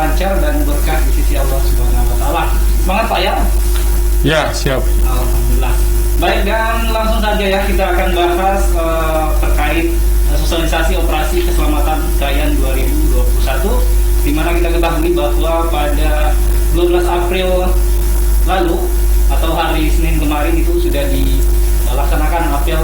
lancar dan berkah di sisi Allah Subhanahu wa taala. Semangat Pak ya. Ya, siap. Alhamdulillah. Baik, dan langsung saja ya kita akan bahas terkait sosialisasi operasi keselamatan Kayan 2021, di mana kita ketahui bahwa pada 12 April lalu atau hari Senin kemarin itu sudah dilaksanakan apel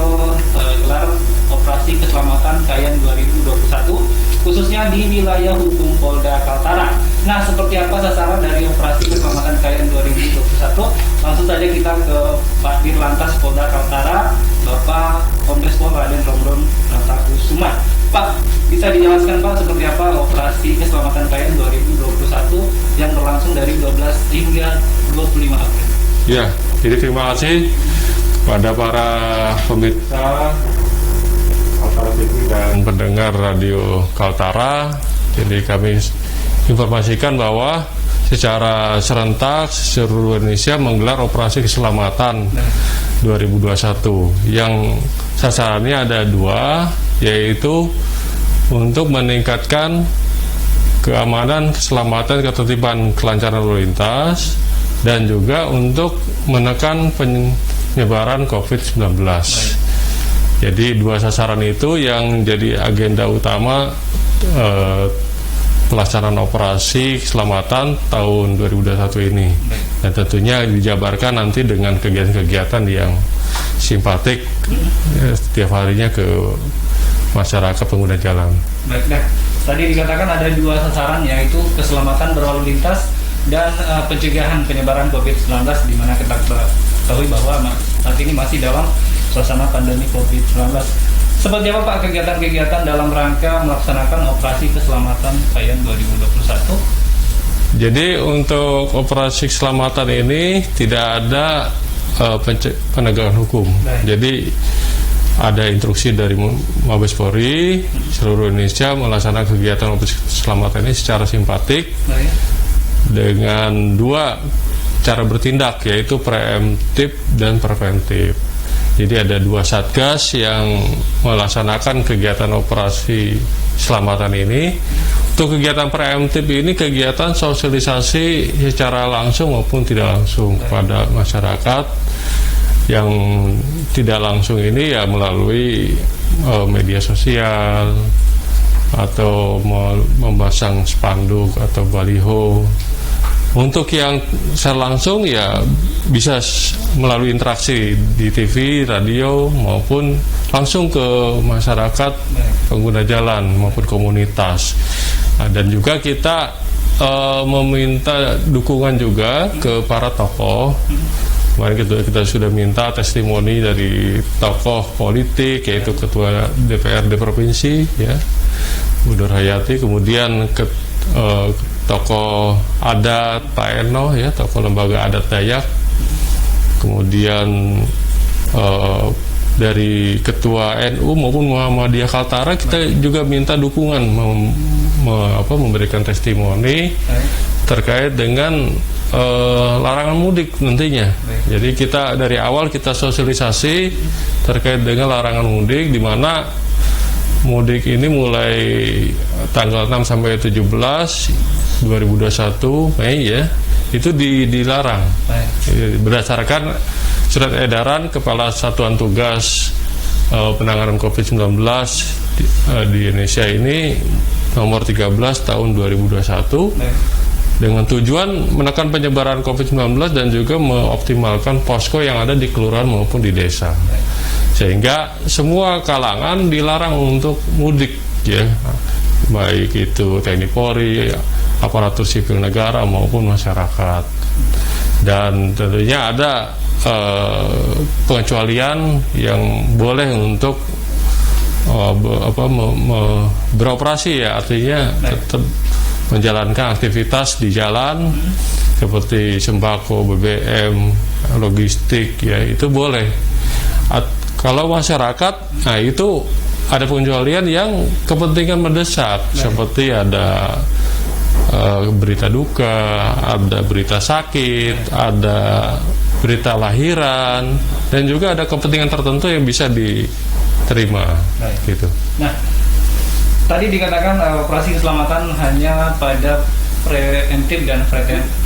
gelar operasi keselamatan Kayan 2021 khususnya di wilayah hukum Polda Kaltara. Nah, seperti apa sasaran dari operasi keselamatan Kayan 2021? Langsung saja kita ke Pak Dirlantas Polda Kaltara, Bapak Kombes Pol Raden Romron Natakusuma. Pak, bisa dijelaskan Pak seperti apa operasi keselamatan Kayan 2021 yang berlangsung dari 12 hingga 25 April? Ya, jadi terima kasih kepada para pemirsa Kaltara TV dan pendengar radio Kaltara. Jadi kami informasikan bahwa secara serentak seluruh Indonesia menggelar operasi keselamatan 2021 yang sasarannya ada dua, yaitu untuk meningkatkan keamanan, keselamatan, ketertiban, kelancaran lalu lintas, dan juga untuk menekan penyebaran COVID-19. Jadi dua sasaran itu yang jadi agenda utama pelaksanaan operasi keselamatan tahun 2021 ini. Dan tentunya dijabarkan nanti dengan kegiatan-kegiatan yang simpatik setiap harinya ke masyarakat pengguna jalan. Baik, nah, tadi dikatakan ada dua sasaran, yaitu keselamatan berlalu lintas dan pencegahan penyebaran COVID-19, di mana kita ketahui bahwa saat ini masih dalam suasana pandemi COVID-19. Seperti apa Pak kegiatan-kegiatan dalam rangka melaksanakan operasi keselamatan Kayan 2021? Jadi untuk operasi keselamatan ini tidak ada penegakan hukum. Baik. Jadi ada instruksi dari Mabes Polri seluruh Indonesia melaksanakan kegiatan operasi keselamatan ini secara simpatik. Baik. Dengan dua cara bertindak, yaitu preemptif dan preventif. Jadi ada dua satgas yang melaksanakan kegiatan operasi keselamatan ini. Untuk kegiatan preemptif ini kegiatan sosialisasi secara langsung maupun tidak langsung kepada masyarakat. Yang tidak langsung ini ya melalui media sosial atau memasang spanduk atau baliho. Untuk yang secara langsung ya bisa melalui interaksi di TV, radio maupun langsung ke masyarakat pengguna jalan maupun komunitas. Dan juga kita meminta dukungan juga ke para tokoh. Kemarin kita sudah minta testimoni dari tokoh politik, yaitu Ketua DPRD Provinsi ya, Bu Nur Hayati, kemudian tokoh adat Pak Eno ya, tokoh lembaga adat Dayak, kemudian dari Ketua NU maupun Muhammadiyah Kaltara kita juga minta dukungan memberikan testimoni terkait dengan larangan mudik nantinya. Jadi kita dari awal kita sosialisasi terkait dengan larangan mudik, di mana mudik ini mulai tanggal 6 sampai 17 2021 Mei ya, itu dilarang. Berdasarkan surat edaran Kepala Satuan Tugas Penanganan COVID-19 di Indonesia ini nomor 13 tahun 2021 dengan tujuan menekan penyebaran COVID-19 dan juga mengoptimalkan posko yang ada di kelurahan maupun di desa. Sehingga semua kalangan dilarang untuk mudik ya, baik itu TNI Polri, aparatur sipil negara maupun masyarakat. Dan tentunya ada pengecualian yang boleh untuk beroperasi ya, artinya tetap menjalankan aktivitas di jalan seperti sembako, BBM, logistik ya, itu boleh. Kalau masyarakat, nah itu ada pengecualian yang kepentingan mendesak, seperti ada berita duka, ada berita sakit, ada berita lahiran, dan juga ada kepentingan tertentu yang bisa diterima. Gitu. Nah, tadi dikatakan operasi keselamatan hanya pada preemptif dan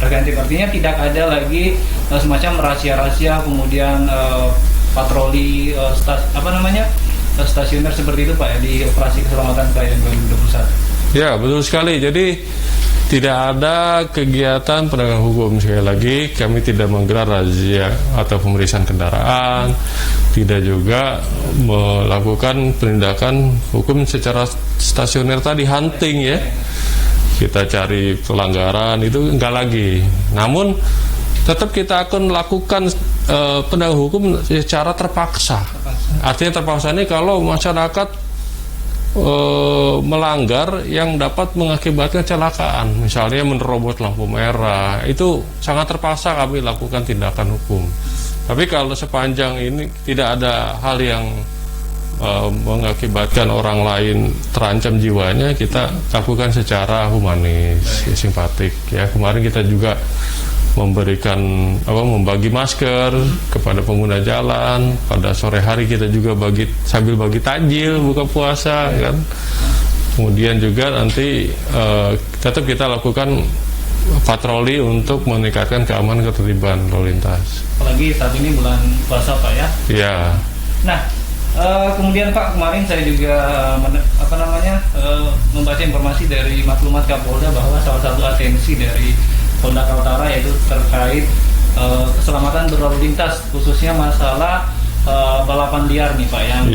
preventif, artinya tidak ada lagi semacam rahasia-rahasia kemudian patroli stasioner seperti itu Pak ya, di operasi keselamatan KAYAN 2021. Ya, betul sekali. Jadi tidak ada kegiatan penegakan hukum. Sekali lagi, kami tidak menggelar razia atau pemeriksaan kendaraan, tidak juga melakukan penindakan hukum secara stasioner tadi, hunting ya. Kita cari pelanggaran itu enggak lagi. Namun tetap kita akan melakukan penegakan hukum secara terpaksa. Artinya terpaksa ini kalau masyarakat melanggar yang dapat mengakibatkan kecelakaan, misalnya menerobos lampu merah, itu sangat terpaksa kami lakukan tindakan hukum. Tapi kalau sepanjang ini tidak ada hal yang mengakibatkan orang lain terancam jiwanya, kita lakukan secara humanis, simpatik ya. Kemarin kita juga membagi masker kepada pengguna jalan. Pada sore hari kita juga sambil bagi takjil buka puasa kan. Kemudian juga nanti tetap kita lakukan patroli untuk meningkatkan keamanan ketertiban lalu lintas. Apalagi saat ini bulan puasa Pak ya. Iya. Nah, kemudian Pak, kemarin saya juga membaca informasi dari maklumat Kapolda bahwa salah satu atensi dari Polda Kaltara yaitu terkait keselamatan berlalu lintas, khususnya masalah balapan liar nih Pak, yang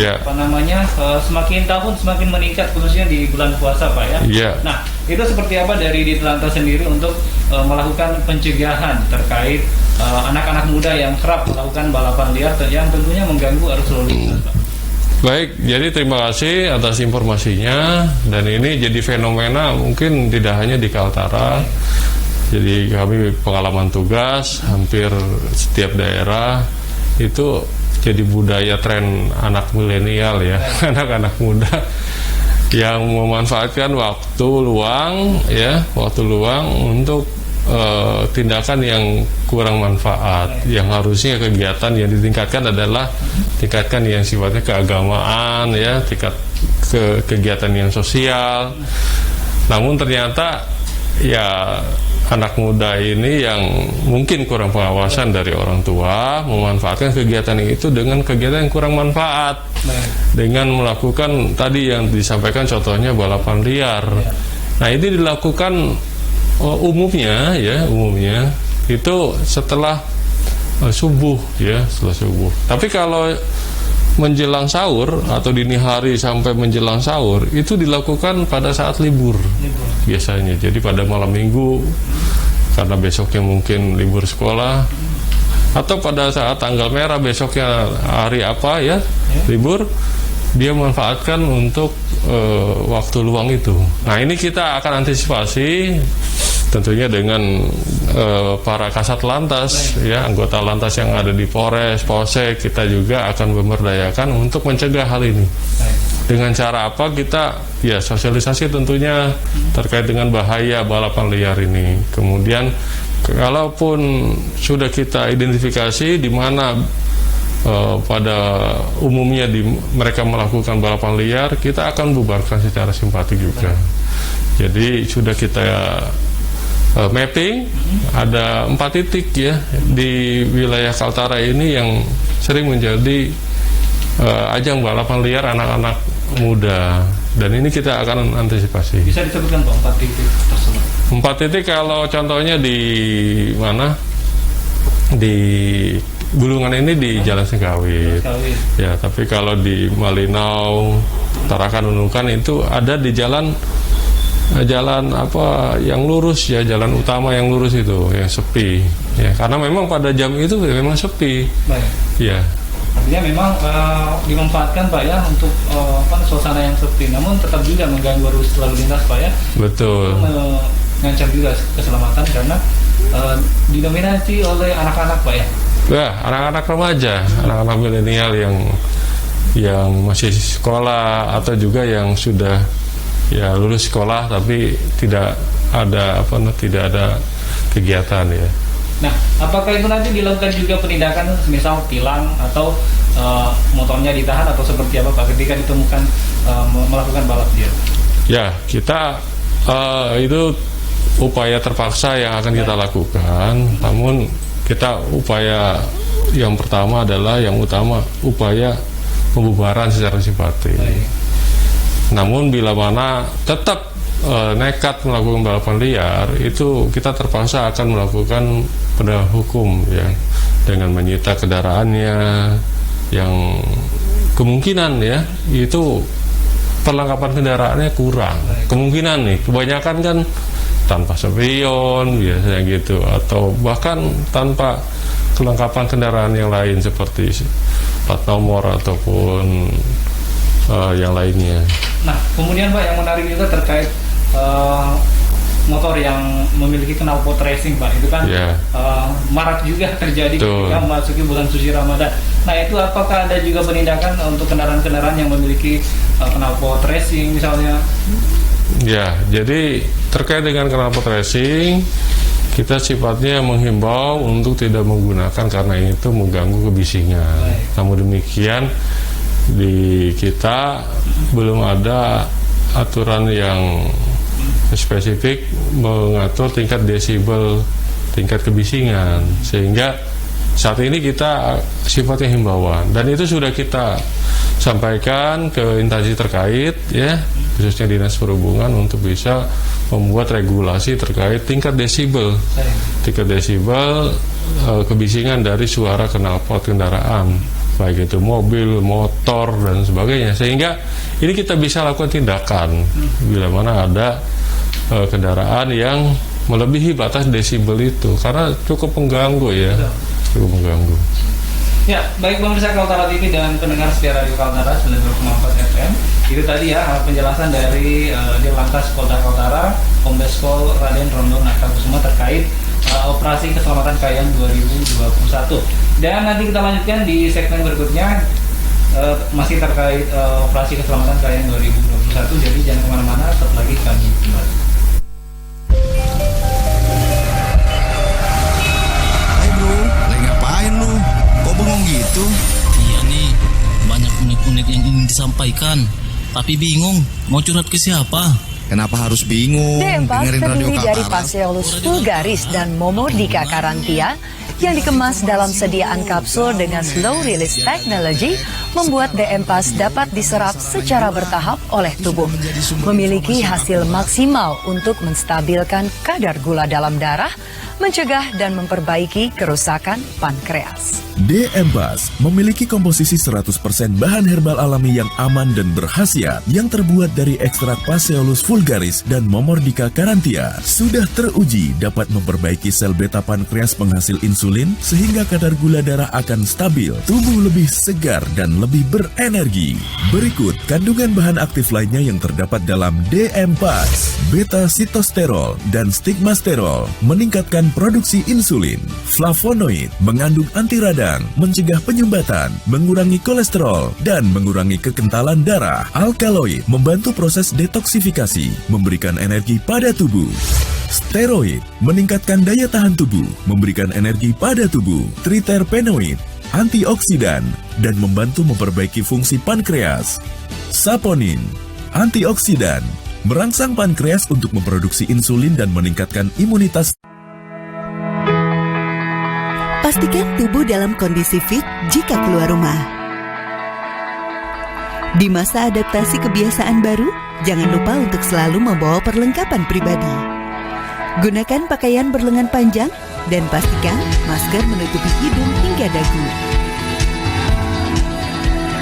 semakin tahun semakin meningkat khususnya di bulan puasa Pak ya. Yeah. Nah, itu seperti apa dari Ditlantas sendiri untuk melakukan pencegahan terkait anak-anak muda yang kerap melakukan balapan liar yang tentunya mengganggu arus lalu lintas Pak? Baik, jadi terima kasih atas informasinya. Dan ini jadi fenomena mungkin tidak hanya di Kaltara. Jadi kami pengalaman tugas hampir setiap daerah itu jadi budaya tren anak milenial ya, anak-anak muda yang memanfaatkan waktu luang untuk tindakan yang kurang manfaat. Yang harusnya kegiatan yang ditingkatkan adalah tingkatkan yang sifatnya keagamaan ya, tingkat kegiatan yang sosial. Namun ternyata ya anak muda ini yang mungkin kurang pengawasan dari orang tua memanfaatkan kegiatan itu dengan kegiatan yang kurang manfaat, dengan melakukan tadi yang disampaikan contohnya balapan liar. Nah, ini dilakukan umumnya itu setelah subuh ya, setelah subuh. Tapi kalau menjelang sahur atau dini hari sampai menjelang sahur itu dilakukan pada saat libur biasanya. Jadi pada malam minggu karena besoknya mungkin libur sekolah, atau pada saat tanggal merah besoknya hari apa ya libur, dia manfaatkan untuk waktu luang itu. Nah, ini kita akan antisipasi tentunya dengan para kasat lantas ya, anggota lantas yang ada di Polres, Polsek. Kita juga akan memberdayakan untuk mencegah hal ini. Dengan cara apa? Kita ya sosialisasi tentunya terkait dengan bahaya balapan liar ini. Kemudian kalaupun sudah kita identifikasi di mana pada umumnya mereka melakukan balapan liar, kita akan bubarkan secara simpatik juga. Jadi sudah kita mapping, ada 4 titik ya di wilayah Kaltara ini yang sering menjadi ajang balapan liar anak-anak muda, dan ini kita akan antisipasi. Bisa disebutkan Pak 4 titik tersebut? 4 titik kalau contohnya di mana? Di Bulungan ini di Jalan Sengkawit. Ya, tapi kalau di Malinau, Tarakan, Nunukan itu ada di jalan apa yang lurus ya, jalan utama yang lurus itu yang sepi ya, karena memang pada jam itu memang sepi. Baik. Ya. Artinya memang dimanfaatkan Pak ya untuk suasana yang sepi, namun tetap juga mengganggu arus lalu lintas Pak ya. Betul. Mengancam juga keselamatan karena didominasi oleh anak-anak Pak ya. Ya, anak-anak remaja, anak-anak milenial yang masih sekolah atau juga yang sudah ya lulus sekolah tapi tidak ada kegiatan ya. Nah, apakah itu nanti dilakukan juga penindakan, misal tilang atau motornya ditahan atau seperti apa Pak ketika ditemukan melakukan balap liar? Ya, kita itu upaya terpaksa yang akan kita lakukan. Namun kita upaya yang pertama adalah yang utama upaya pembubaran secara simpatik. Namun bila mana tetap nekat melakukan balapan liar, itu kita terpaksa akan melakukan penegakan hukum ya, dengan menyita kendaraannya yang kemungkinan ya itu perlengkapan kendaraannya kurang. Kemungkinan nih, kebanyakan kan tanpa spion biasanya gitu, atau bahkan tanpa kelengkapan kendaraan yang lain seperti plat nomor ataupun yang lainnya. Nah, kemudian Pak, yang menarik juga terkait motor yang memiliki knalpot racing, Pak. Itu kan marak juga terjadi ketika memasuki bulan suci Ramadan. Nah, itu apakah ada juga penindakan untuk kendaraan-kendaraan yang memiliki knalpot racing misalnya? Ya, jadi terkait dengan knalpot racing, kita sifatnya menghimbau untuk tidak menggunakan karena itu mengganggu kebisingan. Namun demikian, di kita belum ada aturan yang spesifik mengatur tingkat desibel, tingkat kebisingan, sehingga saat ini kita sifatnya himbauan, dan itu sudah kita sampaikan ke instansi terkait ya, khususnya Dinas Perhubungan, untuk bisa membuat regulasi terkait tingkat desibel kebisingan dari suara knalpot kendaraan, baik itu mobil, motor, dan sebagainya, sehingga ini kita bisa lakukan tindakan bila mana ada kendaraan yang melebihi batas desibel itu, karena cukup mengganggu ya. Cukup mengganggu. Ya, baik pemirsa Kaltara TV dan pendengar setia Radio Kaltara 92,4 FM. Itu tadi ya penjelasan dari Dirlantas Polda Kaltara, Kombes Pol Raden Rondo Nakakusuma terkait operasi keselamatan Kayan 2021. Dan nanti kita lanjutkan di segmen berikutnya masih terkait operasi keselamatan Kayan 2021. Jadi jangan kemana-mana, tetap lagi kami kembali. Bengong gitu. Iya nih, banyak unek-unek yang ingin disampaikan, tapi bingung mau curhat ke siapa. Kenapa harus bingung? D4 terdiri dari Passeolus vulgaris dan Momordica carantia yang dikemas dalam sediaan kapsul dengan slow release technology, membuat D4 dapat diserap secara bertahap oleh tubuh, memiliki hasil maksimal untuk menstabilkan kadar gula dalam darah, mencegah dan memperbaiki kerusakan pankreas. D-Empas memiliki komposisi 100% bahan herbal alami yang aman dan berkhasiat yang terbuat dari ekstrak Passeolus vulgaris dan Momordica carantia. Sudah teruji dapat memperbaiki sel beta pankreas penghasil insulin sehingga kadar gula darah akan stabil, tubuh lebih segar dan lebih berenergi. Berikut kandungan bahan aktif lainnya yang terdapat dalam D-Empas: beta sitosterol dan stigmasterol meningkatkan produksi insulin, flavonoid mengandung anti radang, mencegah penyumbatan, mengurangi kolesterol, dan mengurangi kekentalan darah. Alkaloid membantu proses detoksifikasi, memberikan energi pada tubuh. Steroid meningkatkan daya tahan tubuh, memberikan energi pada tubuh. Triterpenoid antioksidan dan membantu memperbaiki fungsi pankreas. Saponin antioksidan merangsang pankreas untuk memproduksi insulin dan meningkatkan imunitas. Pastikan tubuh dalam kondisi fit jika keluar rumah. Di masa adaptasi kebiasaan baru, jangan lupa untuk selalu membawa perlengkapan pribadi. Gunakan pakaian berlengan panjang dan pastikan masker menutupi hidung hingga dagu.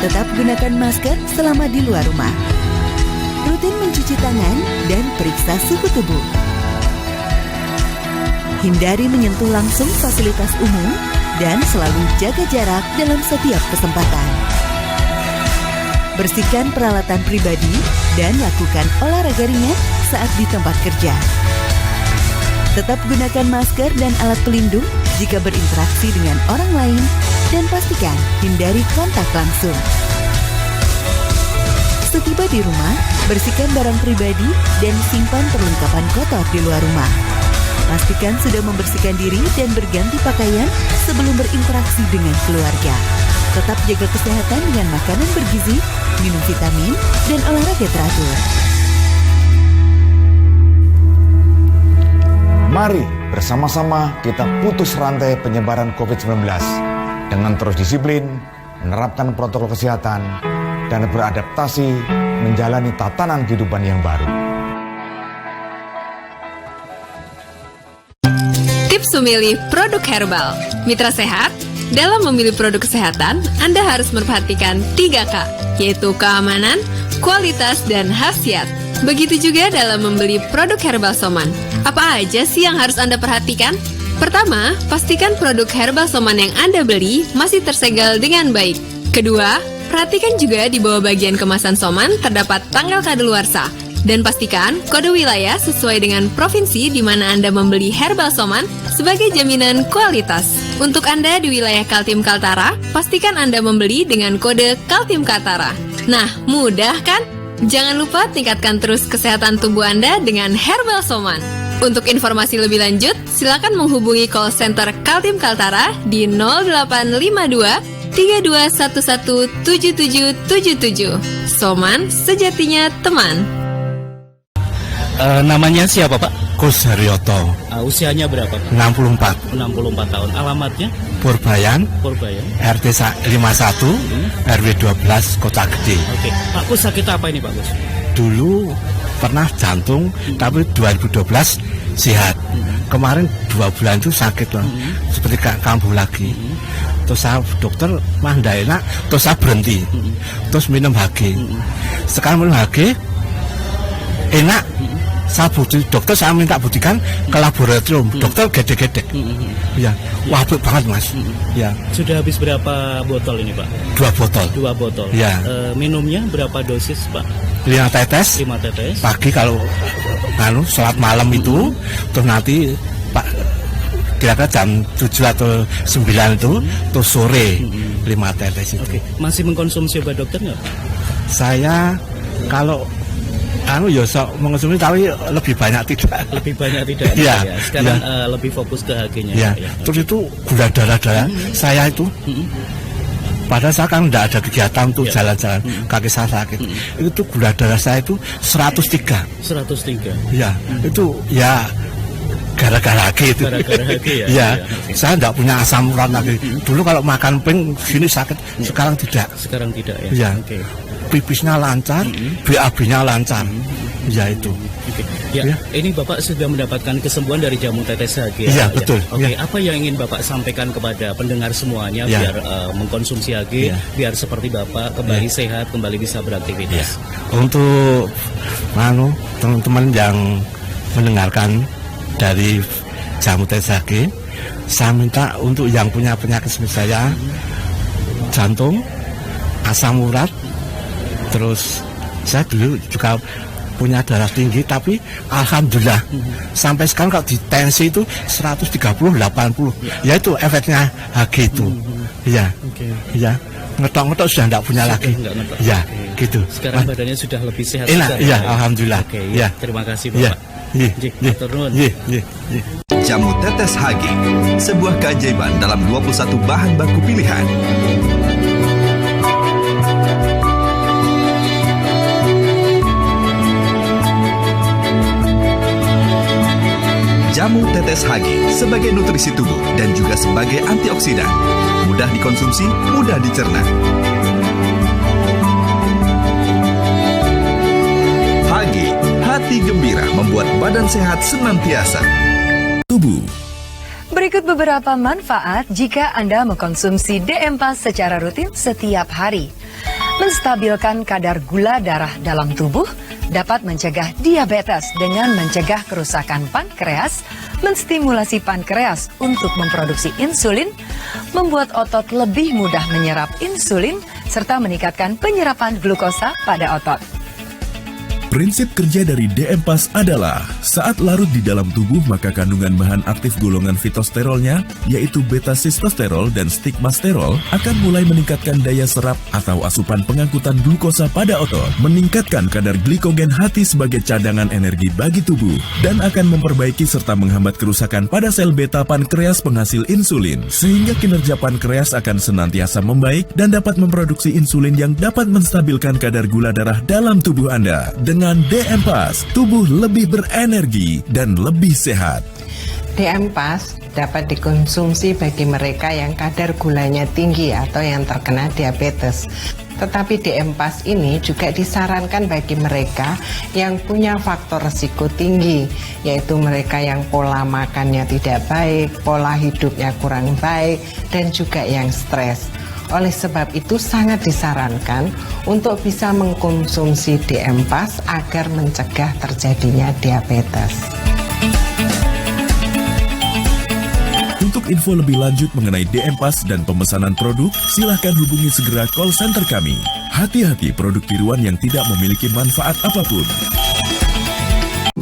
Tetap gunakan masker selama di luar rumah. Rutin mencuci tangan dan periksa suhu tubuh. Hindari menyentuh langsung fasilitas umum dan selalu jaga jarak dalam setiap kesempatan. Bersihkan peralatan pribadi dan lakukan olahraga ringan saat di tempat kerja. Tetap gunakan masker dan alat pelindung jika berinteraksi dengan orang lain dan pastikan hindari kontak langsung. Setiba di rumah, bersihkan barang pribadi dan simpan perlengkapan kotor di luar rumah. Pastikan sudah membersihkan diri dan berganti pakaian sebelum berinteraksi dengan keluarga. Tetap jaga kesehatan dengan makanan bergizi, minum vitamin, dan olahraga teratur. Mari bersama-sama kita putus rantai penyebaran COVID-19 dengan terus disiplin, menerapkan protokol kesehatan, dan beradaptasi menjalani tatanan kehidupan yang baru. Tips memilih produk herbal. Mitra sehat, dalam memilih produk kesehatan, Anda harus memperhatikan 3K, yaitu keamanan, kualitas, dan khasiat. Begitu juga dalam membeli produk herbal Soman. Apa aja sih yang harus Anda perhatikan? Pertama, pastikan produk herbal Soman yang Anda beli masih tersegel dengan baik. Kedua, perhatikan juga di bawah bagian kemasan Soman terdapat tanggal kadaluarsa. Dan pastikan kode wilayah sesuai dengan provinsi di mana Anda membeli herbal Soman sebagai jaminan kualitas. Untuk Anda di wilayah Kaltim Kaltara, pastikan Anda membeli dengan kode Kaltim Kaltara. Nah, mudah kan? Jangan lupa tingkatkan terus kesehatan tubuh Anda dengan herbal Soman. Untuk informasi lebih lanjut, silakan menghubungi call center Kaltim Kaltara di 0852 3211 7777. Soman, sejatinya teman. Namanya siapa, Pak? Kus Haryoto. Usianya berapa, Pak? 64. 64 tahun. Alamatnya? Purbayan. RT 51, RW 12, Kota Gede. Oke. Pak Kus, sakit apa ini, Pak Kus? Dulu pernah jantung, tapi 2012 sehat. Kemarin 2 bulan itu sakit loh, seperti kambuh lagi. Terus saya dokter mah ndak enak, terus saya berhenti. Terus minum HG. Sekarang minum HG enak. Saya dokter saya minta buktikan ke laboratorium. Dokter gede-gede. Ya, wah apik banget, Mas. Ya. Sudah habis berapa botol ini, Pak? 2 botol. 2 botol. Ya. Minumnya berapa dosis, Pak? 5 tetes. 5 tetes. Pagi kalau sholat malam itu, terus nanti Pak kira-kira jam 7 atau 9 itu, terus sore 5 tetes itu. Oke. Masih mengkonsumsi obat dokter nggak? Saya kalau mengonsumsi tapi lebih banyak tidak. Lebih banyak tidak. Ya. Sekarang lebih fokus ke HG-nya. Ya. Terus itu gula darah saya itu. Padahal saya kan tidak ada kegiatan untuk jalan-jalan, kaki saya sakit. Itu gula darah saya itu 103. 103. Ya, itu ya gara-gara HG itu. Gara-gara HG ya. Ya, saya tidak punya asam urat lagi. Dulu kalau makan ping sini sakit, sekarang tidak. Sekarang tidak ya. Ya. Pipisnya lancar, BAB-nya lancar. Ya itu. Ya, ini Bapak sudah mendapatkan kesembuhan dari jamu tetes HG. Iya, betul. Oke, apa yang ingin Bapak sampaikan kepada pendengar semuanya biar mengkonsumsi HG, biar seperti Bapak kembali sehat, kembali bisa beraktivitas. Untuk teman-teman yang mendengarkan dari jamu tetes HG, saya minta untuk yang punya penyakit seperti saya, jantung, asam urat, terus saya dulu juga punya darah tinggi, tapi alhamdulillah sampai sekarang kalau di tensi itu 130/80, ya itu efeknya HG itu. Ya, ya ngetok-ngetok sudah tidak punya lagi. Ya, gitu. Sekarang badannya sudah lebih sehat. Enak, ya, alhamdulillah. Ya, terima kasih Bapak. Jamu tetes HG, sebuah keajaiban dalam 21 bahan baku pilihan. Jamu tetes HG sebagai nutrisi tubuh dan juga sebagai antioksidan. Mudah dikonsumsi, mudah dicerna. HG, hati gembira membuat badan sehat senantiasa. Tubuh. Berikut beberapa manfaat jika Anda mengkonsumsi DM-PAS secara rutin setiap hari. Menstabilkan kadar gula darah dalam tubuh, dapat mencegah diabetes dengan mencegah kerusakan pankreas, menstimulasi pankreas untuk memproduksi insulin, membuat otot lebih mudah menyerap insulin, serta meningkatkan penyerapan glukosa pada otot. Prinsip kerja dari DM-PAS adalah saat larut di dalam tubuh maka kandungan bahan aktif golongan fitosterolnya yaitu beta-sistosterol dan stigmasterol akan mulai meningkatkan daya serap atau asupan pengangkutan glukosa pada otot, meningkatkan kadar glikogen hati sebagai cadangan energi bagi tubuh, dan akan memperbaiki serta menghambat kerusakan pada sel beta pankreas penghasil insulin, sehingga kinerja pankreas akan senantiasa membaik dan dapat memproduksi insulin yang dapat menstabilkan kadar gula darah dalam tubuh Anda. Dengan Dengan DM-PAS, tubuh lebih berenergi dan lebih sehat. DM-PAS dapat dikonsumsi bagi mereka yang kadar gulanya tinggi atau yang terkena diabetes. Tetapi DM-PAS ini juga disarankan bagi mereka yang punya faktor risiko tinggi, yaitu mereka yang pola makannya tidak baik, pola hidupnya kurang baik, dan juga yang stres. Oleh sebab itu sangat disarankan untuk bisa mengkonsumsi DM-PAS agar mencegah terjadinya diabetes. Untuk info lebih lanjut mengenai DM-PAS dan pemesanan produk, silahkan hubungi segera call center kami. Hati-hati produk tiruan yang tidak memiliki manfaat apapun.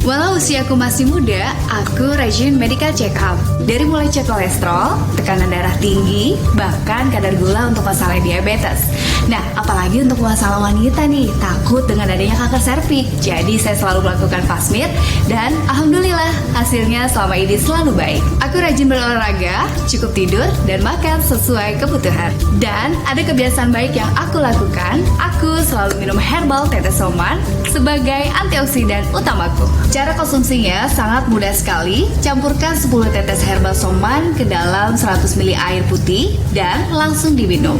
Walau usiaku masih muda, aku rajin medical check up. Dari mulai cek kolesterol, tekanan darah tinggi, bahkan kadar gula untuk masalah diabetes. Nah, apalagi untuk masalah wanita nih, takut dengan adanya kanker serviks. Jadi saya selalu melakukan pap-smear dan alhamdulillah hasilnya selama ini selalu baik. Aku rajin berolahraga, cukup tidur, dan makan sesuai kebutuhan. Dan ada kebiasaan baik yang aku lakukan, aku selalu minum herbal tetesoman sebagai antioksidan utamaku. Cara konsumsinya sangat mudah sekali. Campurkan 10 tetes herbal soman ke dalam 100 ml air putih dan langsung diminum.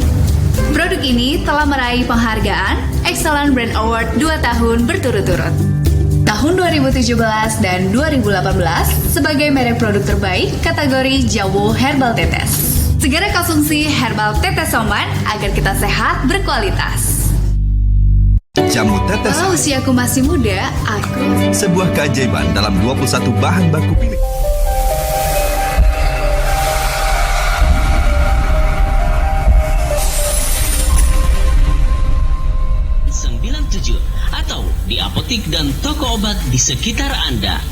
Produk ini telah meraih penghargaan Excellent Brand Award 2 tahun berturut-turut. Tahun 2017 dan 2018 sebagai merek produk terbaik kategori Jawo Herbal Tetes. Segera konsumsi herbal tetes soman agar kita sehat berkualitas. Jamu tetes. Walau usiaku masih muda, aku sebuah keajaiban dalam 21 bahan baku pilih. Atau di apotik dan toko obat di sekitar Anda.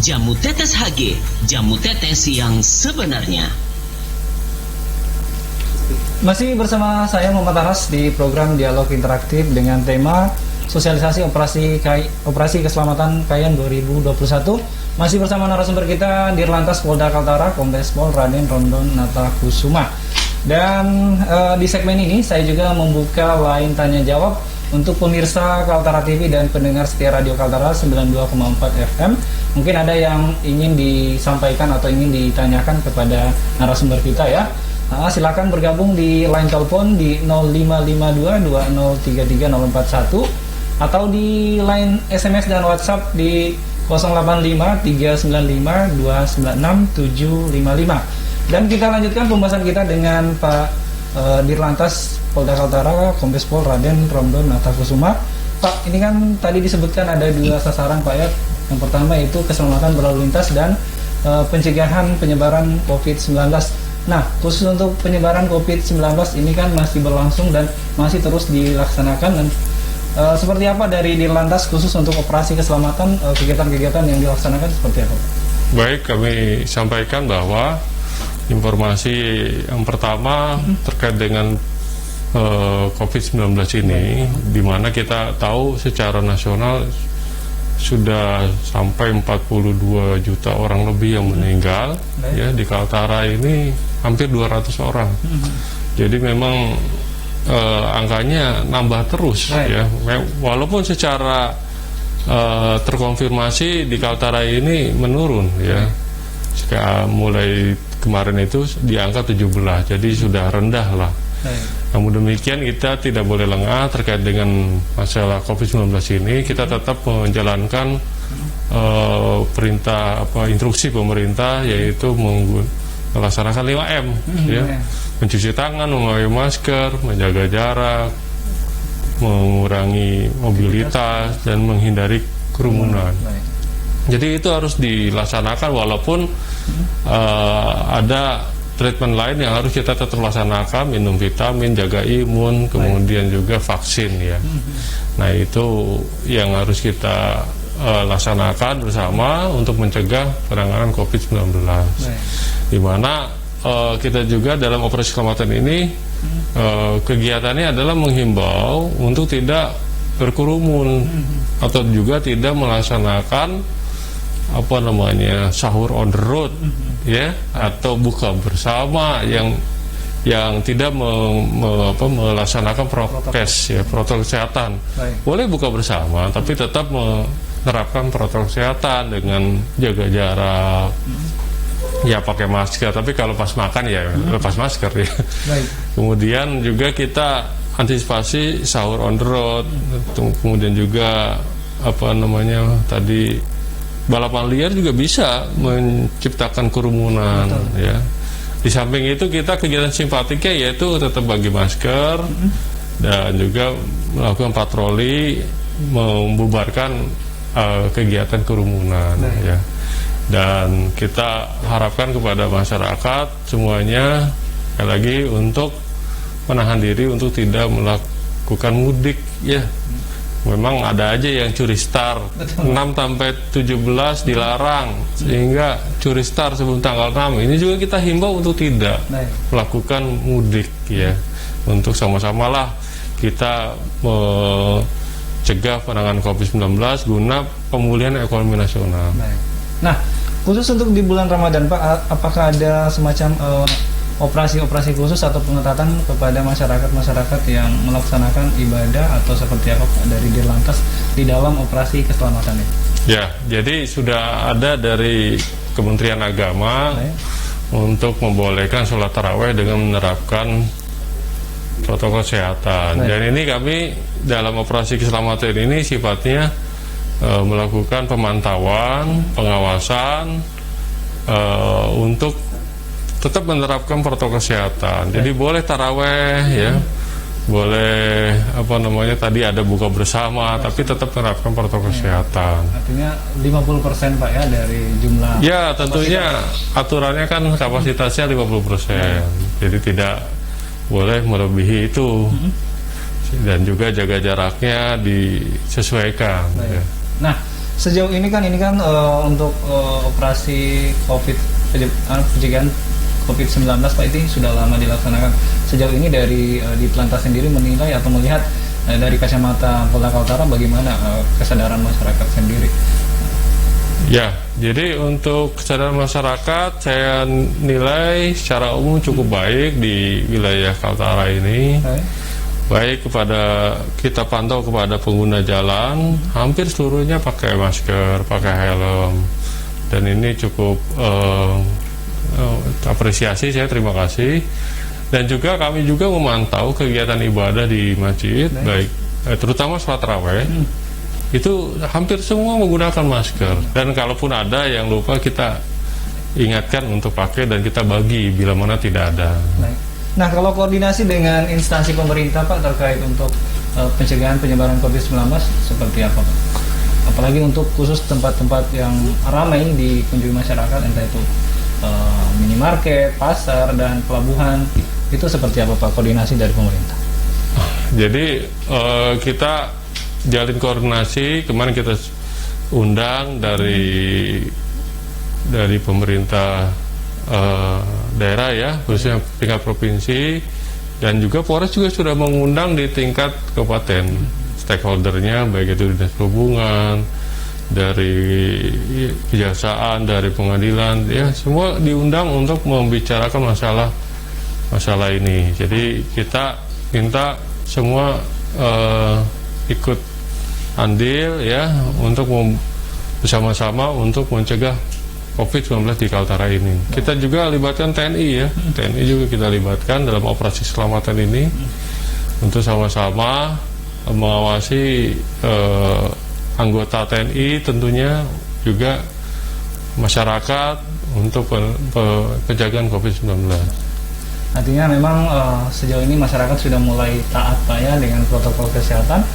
Jamu tetes HG, jamu tetes yang sebenarnya. Masih bersama saya Muhammad Anas di program Dialog Interaktif dengan tema Sosialisasi Operasi Keselamatan Kayan 2021. Masih bersama narasumber kita Dirlantas Polda Kaltara, Kombes Pol Raden Rondon Natakusuma. Dan di segmen ini saya juga membuka line tanya jawab untuk pemirsa Kaltara TV dan pendengar setia Radio Kaltara 92,4 FM. Mungkin ada yang ingin disampaikan atau ingin ditanyakan kepada narasumber kita ya. Silakan bergabung di line telepon di 055220334041 atau di line SMS dan WhatsApp di 085395296755. Dan kita lanjutkan pembahasan kita dengan Pak Dirlantas Polda Kaltara, Kombes Pol Raden Rondon Natakusuma. Pak, ini kan tadi disebutkan ada 2 sasaran Pak ya. Yang pertama itu keselamatan berlalu lintas dan pencegahan penyebaran COVID-19. Nah, khusus untuk penyebaran COVID-19 ini kan masih berlangsung dan masih terus dilaksanakan. Dan seperti apa dari Dirlantas khusus untuk operasi keselamatan, kegiatan-kegiatan yang dilaksanakan seperti apa? Baik, kami sampaikan bahwa informasi yang pertama terkait dengan COVID-19 ini, di mana kita tahu secara nasional sudah sampai 42 juta orang lebih yang meninggal. Ya, di Kaltara ini hampir 200 orang. Jadi memang angkanya nambah terus ya. Walaupun secara terkonfirmasi di Kaltara ini menurun ya. Mulai kemarin itu di angka 17, jadi sudah rendah lah. Namun demikian kita tidak boleh lengah terkait dengan masalah COVID-19 ini. Kita tetap menjalankan perintah instruksi pemerintah, yaitu melaksanakan 5M ya. Mencuci tangan, memakai masker, menjaga jarak, mengurangi mobilitas dan menghindari kerumunan. Jadi itu harus dilaksanakan walaupun ada treatment lain yang harus kita tetap laksanakan, minum vitamin, jaga imun, kemudian juga vaksin ya. Nah, itu yang harus kita laksanakan bersama untuk mencegah penanganan COVID-19. Di mana kita juga dalam operasi keselamatan ini kegiatannya adalah menghimbau untuk tidak berkerumun atau juga tidak melaksanakan sahur on the road ya, atau buka bersama yang yang tidak melaksanakan prokes ya, protokol kesehatan. Baik. Boleh buka bersama, tapi tetap menerapkan protokol kesehatan dengan jaga jarak. Ya pakai masker, tapi kalau pas makan ya lepas masker ya. Baik. Kemudian juga kita antisipasi sahur on the road, kemudian juga tadi balapan liar juga bisa menciptakan kerumunan. Betul. Ya. Di samping itu kita kegiatan simpatiknya yaitu tetap bagi masker dan juga melakukan patroli membubarkan kegiatan kerumunan. Ya. Dan kita harapkan kepada masyarakat semuanya sekali lagi untuk menahan diri untuk tidak melakukan mudik ya. Memang ada aja yang curi star 6 sampai 17 dilarang, sehingga curi star sebelum tanggal 6. Ini juga kita himbau untuk tidak melakukan mudik ya. Untuk sama-samalah kita mencegah penanganan COVID-19 guna pemulihan ekonomi nasional. Nah, khusus untuk di bulan Ramadan Pak, apakah ada semacam operasi-operasi khusus atau pengetatan kepada masyarakat yang melaksanakan ibadah atau seperti apa Pak dari Dirlantas di dalam operasi keselamatan ini? Ya, jadi sudah ada dari Kementerian Agama untuk membolehkan sholat taraweh dengan menerapkan protokol kesehatan. Dan ini kami dalam operasi keselamatan ini sifatnya melakukan pemantauan, pengawasan untuk tetap menerapkan protokol kesehatan. Jadi boleh taraweh ya, boleh tadi ada buka bersama, tapi tetap menerapkan protokol kesehatan. Artinya 50% Pak ya dari jumlah. Ya tentunya aturannya kan kapasitasnya 50%. Jadi tidak boleh melebihi itu. Dan juga jaga jaraknya disesuaikan. Ya. Nah, sejauh ini kan untuk operasi pencegahan COVID-19 Pak itu sudah lama dilaksanakan. Sejauh ini dari Ditlantas sendiri menilai atau melihat dari kacamata Polda Kaltara bagaimana kesadaran masyarakat sendiri? Ya, jadi untuk kesadaran masyarakat saya nilai secara umum cukup baik di wilayah Kaltara ini. Baik kepada kita pantau kepada pengguna jalan, hampir seluruhnya pakai masker, pakai helm, dan ini cukup apresiasi, saya terima kasih. Dan juga kami juga memantau kegiatan ibadah di masjid, baik terutama sholat taraweh, itu hampir semua menggunakan masker. Dan kalaupun ada yang lupa, kita ingatkan untuk pakai dan kita bagi bila mana tidak ada. Nah, kalau koordinasi dengan instansi pemerintah Pak terkait untuk pencegahan penyebaran COVID-19 seperti apa Pak? Apalagi untuk khusus tempat-tempat yang ramai dikunjungi masyarakat, entah itu minimarket, pasar, dan pelabuhan, itu seperti apa Pak koordinasi dari pemerintah? Jadi kita jalin koordinasi, kemarin kita undang dari pemerintah daerah ya, khususnya tingkat provinsi, dan juga Polres juga sudah mengundang di tingkat kabupaten stakeholdernya, baik itu dinas perhubungan, dari kejaksaan, dari pengadilan, ya semua diundang untuk membicarakan masalah ini. Jadi kita minta semua ikut andil ya untuk bersama-sama untuk mencegah COVID-19 di Kaltara ini. Kita juga libatkan TNI ya, TNI juga kita libatkan dalam operasi keselamatan ini untuk sama-sama mengawasi anggota TNI, tentunya juga masyarakat untuk penjagaan COVID-19. Artinya memang sejauh ini masyarakat sudah mulai taat Pak ya dengan protokol kesehatan.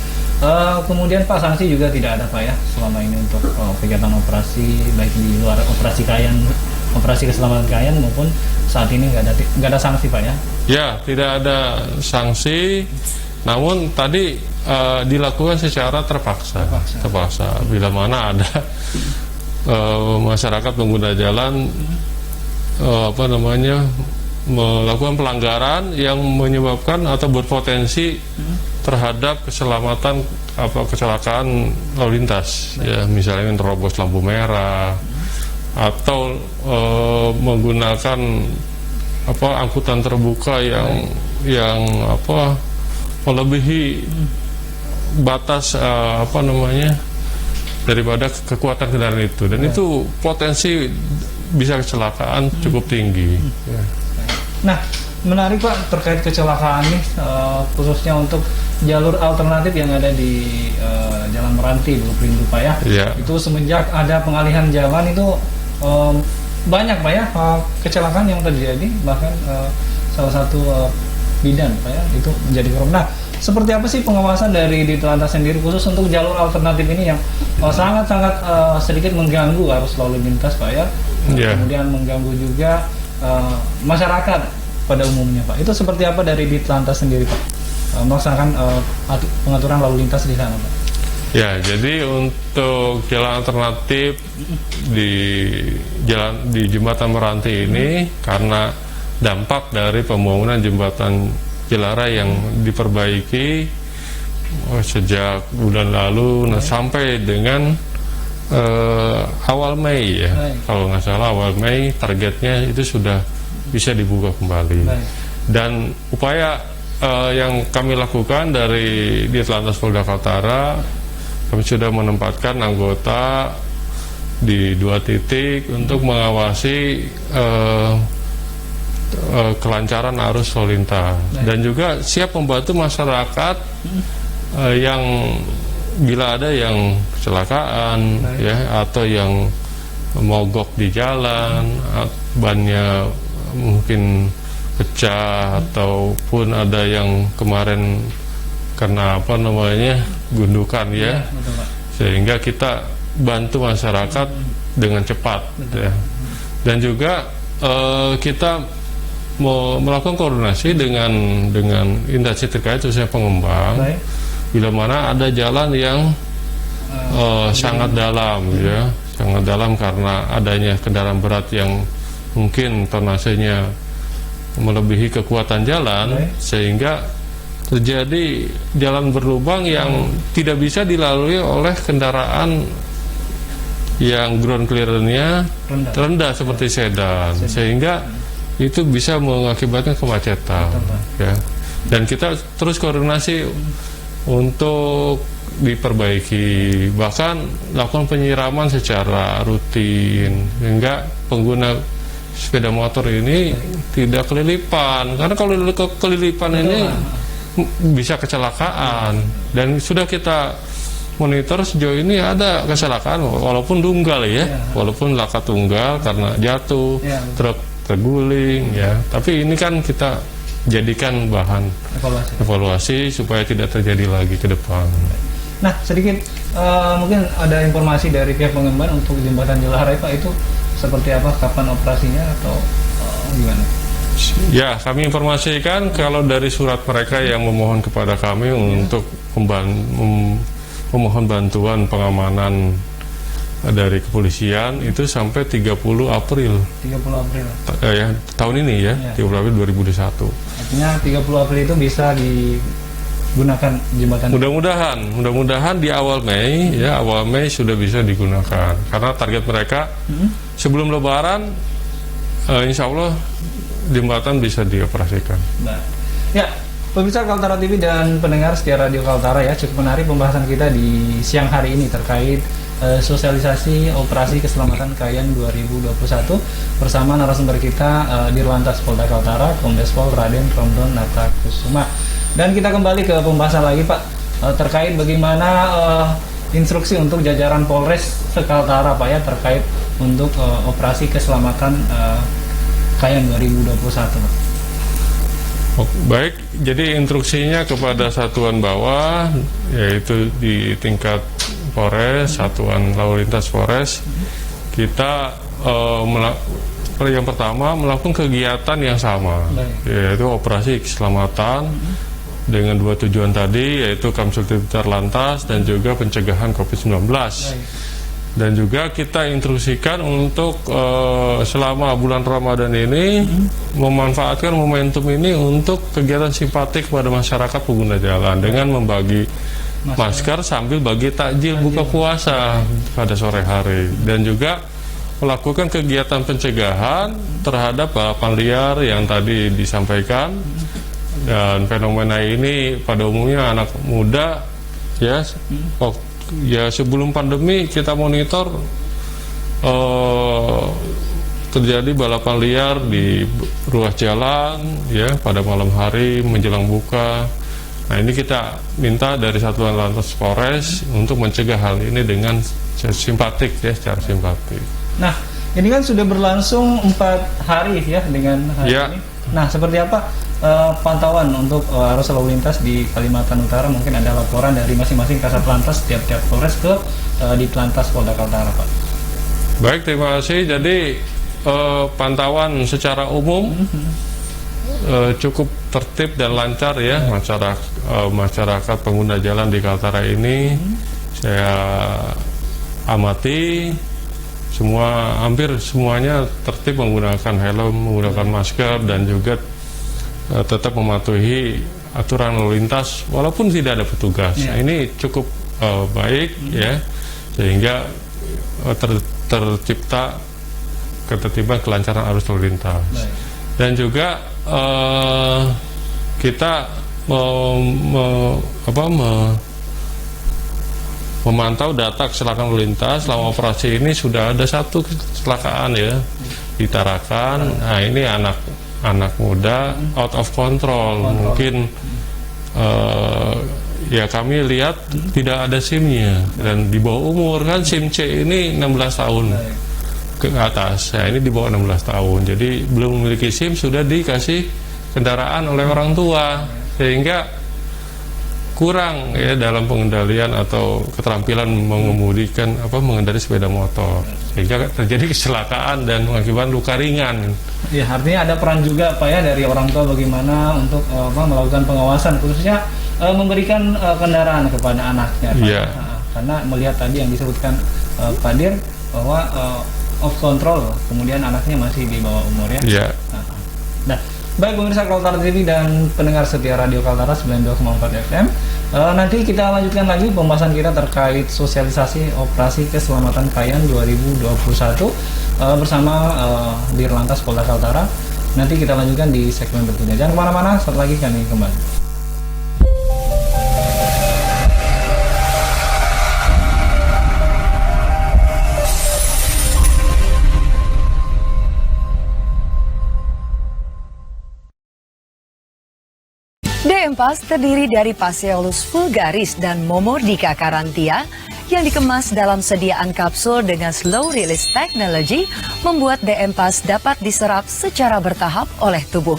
Kemudian Pak, sanksi juga tidak ada Pak ya selama ini untuk kegiatan operasi, baik di luar operasi keselamatan Kayan maupun saat ini nggak ada sanksi Pak ya? Ya, tidak ada sanksi, namun tadi dilakukan secara terpaksa. Bila mana ada masyarakat pengguna jalan melakukan pelanggaran yang menyebabkan atau berpotensi terhadap keselamatan kecelakaan lalu lintas, ya misalnya menerobos lampu merah atau menggunakan angkutan terbuka yang melebihi batas daripada kekuatan kendaraan itu, dan itu potensi bisa kecelakaan cukup tinggi. Nah, menarik Pak terkait kecelakaan nih, khususnya untuk jalur alternatif yang ada di Jalan Meranti Blueprintu Pak ya. Itu semenjak ada pengalihan jalan itu banyak Pak ya kecelakaan yang terjadi, bahkan salah satu bidan Pak ya itu menjadi korban. Nah, seperti apa sih pengawasan dari Ditlantas sendiri khusus untuk jalur alternatif ini yang sangat-sangat sedikit mengganggu arus lalu lintas Pak ya, kemudian mengganggu juga masyarakat pada umumnya Pak. Itu seperti apa dari Ditlantas sendiri Pak melaksanakan pengaturan lalu lintas di sana Pak? Ya, jadi untuk jalan alternatif di Jembatan Meranti ini karena dampak dari pembangunan jembatan Jelara yang diperbaiki sejak bulan lalu, sampai dengan awal Mei ya, kalau nggak salah awal Mei targetnya itu sudah bisa dibuka kembali. Dan upaya yang kami lakukan dari Ditlantas Polda Kaltara, kami sudah menempatkan anggota di 2 titik untuk mengawasi kelancaran arus lalu lintas, dan juga siap membantu masyarakat yang bila ada yang kecelakaan ya, atau yang mogok di jalan, bannya mungkin pecah, ataupun ada yang kemarin kena gundukan ya, sehingga kita bantu masyarakat dengan cepat ya. Dan juga kita mau melakukan koordinasi dengan instansi terkait, khususnya pengembang, bila mana ada jalan yang sangat dalam ya, sangat dalam karena adanya kendaraan berat yang mungkin tonasenya melebihi kekuatan jalan, sehingga terjadi jalan berlubang yang tidak bisa dilalui oleh kendaraan yang ground clearance-nya rendah seperti sedan, sehingga itu bisa mengakibatkan kemacetan ya. Dan kita terus koordinasi untuk diperbaiki, bahkan lakukan penyiraman secara rutin sehingga pengguna sepeda motor ini tidak kelilipan, karena kalau kelilipan ini bisa kecelakaan. Dan sudah kita monitor sejauh ini ada kecelakaan walaupun tunggal ya, walaupun laka tunggal karena jatuh, truk terguling ya, tapi ini kan kita jadikan bahan evaluasi supaya tidak terjadi lagi ke depan. Nah, sedikit mungkin ada informasi dari pihak pengemban untuk jembatan Jelara Pak, itu seperti apa, kapan operasinya atau gimana? Ya, kami informasikan kalau dari surat mereka yang memohon kepada kami untuk memohon bantuan pengamanan dari kepolisian itu sampai 30 April. 30 April. Ya, tahun ini ya, 30 April 2021. Artinya 30 April itu bisa digunakan jembatan. Mudah-mudahan di awal Mei ya, awal Mei sudah bisa digunakan. Karena target mereka sebelum Lebaran insya Allah jembatan bisa dioperasikan. Nah, ya, pemirsa Kaltara TV dan pendengar setia Radio Kaltara ya, cukup menarik pembahasan kita di siang hari ini terkait sosialisasi operasi keselamatan Kayan 2021 bersama narasumber kita Dirlantas Polda Kaltara, Kombes Pol Raden Romdon Natakusuma. Dan kita kembali ke pembahasan lagi Pak terkait bagaimana instruksi untuk jajaran Polres Kaltara Pak ya, terkait untuk operasi keselamatan Kayan 2021 Pak. Baik, jadi instruksinya kepada satuan bawah, yaitu di tingkat Polres, satuan lalu lintas Polres, kita yang pertama melakukan kegiatan yang sama, yaitu operasi keselamatan dengan 2 tujuan tadi, yaitu Kamsudinter Lantas dan juga pencegahan COVID-19. Dan juga kita instruksikan untuk selama bulan Ramadan ini memanfaatkan momentum ini untuk kegiatan simpatik kepada masyarakat pengguna jalan dengan membagi masker sambil bagi takjil buka puasa pada sore hari. Dan juga melakukan kegiatan pencegahan terhadap balapan liar yang tadi disampaikan. Dan fenomena ini pada umumnya anak muda ya, sebelum pandemi kita monitor terjadi balapan liar di ruas jalan ya pada malam hari menjelang buka. Nah, ini kita minta dari Satuan Lantas Polres untuk mencegah hal ini dengan simpatik ya, secara simpatik. Nah, ini kan sudah berlangsung 4 hari ya dengan hari ini. Nah, seperti apa pantauan untuk arus lalu lintas di Kalimantan Utara? Mungkin ada laporan dari masing-masing Kasat Lantas tiap-tiap Polres ke di Lantas Polda Kaltara, Pak. Baik, terima kasih. Jadi pantauan secara umum cukup tertib dan lancar ya. Masyarakat pengguna jalan di Kaltara ini saya amati hampir semuanya tertib menggunakan helm, menggunakan masker, dan juga tetap mematuhi aturan lalu lintas walaupun tidak ada petugas. Ini cukup baik ya, sehingga tercipta ketertiban, kelancaran arus lalu lintas. Dan juga kita memantau data kecelakaan lalu lintas. Selama operasi ini sudah ada 1 kecelakaan ya di Tarakan. Nah, ini anak muda out of control. Mungkin ya kami lihat tidak ada SIM-nya dan di bawah umur, kan SIM C ini 16 tahun ke atas. Ya, ini di bawah 16 tahun. Jadi belum memiliki SIM sudah dikasih kendaraan oleh orang tua, sehingga kurang ya dalam pengendalian atau keterampilan mengendarai sepeda motor, sehingga terjadi kecelakaan dan mengakibatkan luka ringan. Ya, artinya ada peran juga Pak ya dari orang tua bagaimana untuk melakukan pengawasan, khususnya memberikan kendaraan kepada anaknya, Pak. Ya. Karena melihat tadi yang disebutkan Pak Dir bahwa off control, kemudian anaknya masih di bawah umur ya. Ya. Nah, baik pemirsa Kaltara TV dan pendengar setia Radio Kaltara 92,4 FM. Nanti kita lanjutkan lagi pembahasan kita terkait sosialisasi operasi keselamatan Kayan 2021 bersama Dirlantas Polda Kaltara. Nanti kita lanjutkan di segmen berikutnya. Jangan kemana-mana, setelah lagi kami kembali. DMPAS terdiri dari Passeolus vulgaris dan Momordica carantia yang dikemas dalam sediaan kapsul dengan slow release technology, membuat DMPAS dapat diserap secara bertahap oleh tubuh.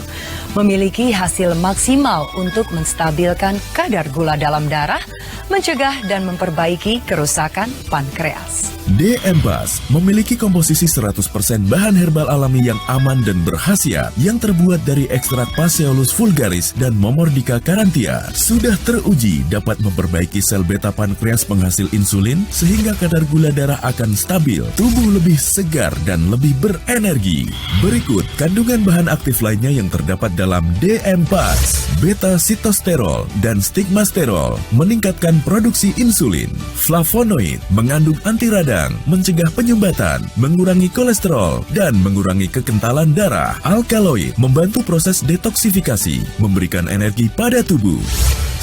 Memiliki hasil maksimal untuk menstabilkan kadar gula dalam darah, mencegah dan memperbaiki kerusakan pankreas. DMPAS memiliki komposisi 100% bahan herbal alami yang aman dan berkhasiat yang terbuat dari ekstrak Passeolus vulgaris dan Momordica carantia. Sudah teruji dapat memperbaiki sel beta pankreas penghasil insulin sehingga kadar gula darah akan stabil, tubuh lebih segar dan lebih berenergi. Berikut kandungan bahan aktif lainnya yang terdapat dalam DMPAS. Beta sitosterol dan stigmasterol meningkatkan produksi insulin. Flavonoid mengandung anti radang, mencegah penyumbatan, mengurangi kolesterol, dan mengurangi kekentalan darah. Alkaloid membantu proses detoksifikasi, memberikan energi pada tubuh.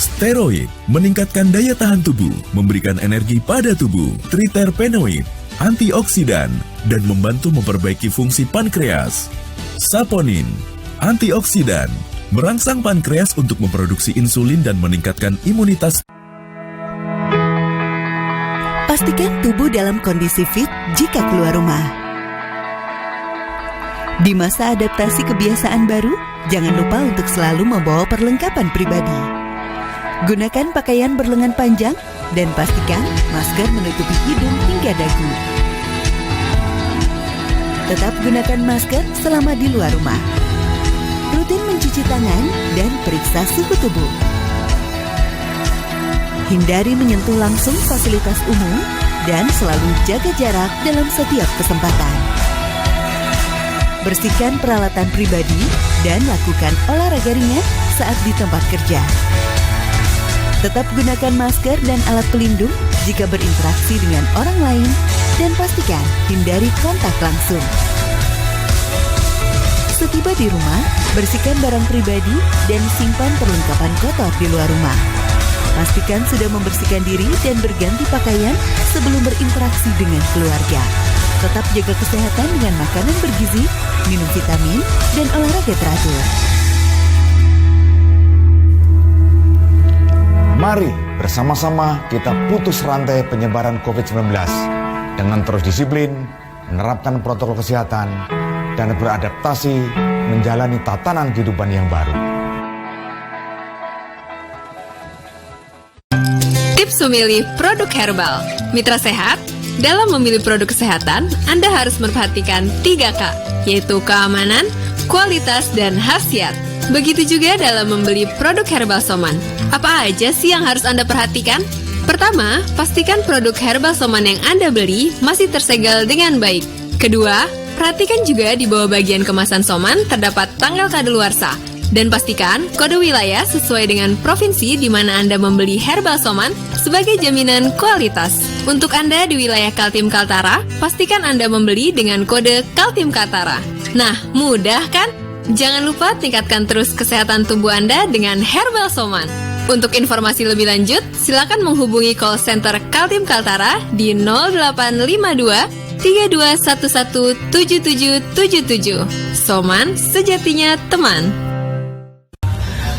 Steroid meningkatkan daya tahan tubuh, memberikan energi pada tubuh. Triterpenoid antioksidan dan membantu memperbaiki fungsi pankreas. Saponin antioksidan merangsang pankreas untuk memproduksi insulin dan meningkatkan imunitas. Pastikan tubuh dalam kondisi fit jika keluar rumah. Di masa adaptasi kebiasaan baru, jangan lupa untuk selalu membawa perlengkapan pribadi. Gunakan pakaian berlengan panjang dan pastikan masker menutupi hidung hingga dagu. Tetap gunakan masker selama di luar rumah. Rutin mencuci tangan dan periksa suhu tubuh. Hindari menyentuh langsung fasilitas umum dan selalu jaga jarak dalam setiap kesempatan. Bersihkan peralatan pribadi dan lakukan olahraga ringan saat di tempat kerja. Tetap gunakan masker dan alat pelindung jika berinteraksi dengan orang lain dan pastikan hindari kontak langsung. Setiba di rumah, bersihkan barang pribadi dan simpan perlengkapan kotor di luar rumah. Pastikan sudah membersihkan diri dan berganti pakaian sebelum berinteraksi dengan keluarga. Tetap jaga kesehatan dengan makanan bergizi, minum vitamin, dan olahraga teratur. Mari bersama-sama kita putus rantai penyebaran COVID-19 dengan terus disiplin, menerapkan protokol kesehatan, dan beradaptasi menjalani tatanan kehidupan yang baru. Tips memilih produk herbal. Mitra sehat, dalam memilih produk kesehatan, Anda harus memperhatikan 3K, yaitu keamanan, kualitas, dan khasiat. Begitu juga dalam membeli produk herbal Soman. Apa aja sih yang harus Anda perhatikan? Pertama, pastikan produk herbal Soman yang Anda beli masih tersegel dengan baik. Kedua, perhatikan juga di bawah bagian kemasan Soman terdapat tanggal kadaluarsa. Dan pastikan kode wilayah sesuai dengan provinsi di mana Anda membeli herbal Soman sebagai jaminan kualitas. Untuk Anda di wilayah Kaltim Kaltara, pastikan Anda membeli dengan kode Kaltim Kaltara. Nah, mudah kan? Jangan lupa tingkatkan terus kesehatan tubuh Anda dengan herbal Soman. Untuk informasi lebih lanjut, silakan menghubungi call center Kaltim Kaltara di 0852 3211 7777. Soman, sejatinya teman.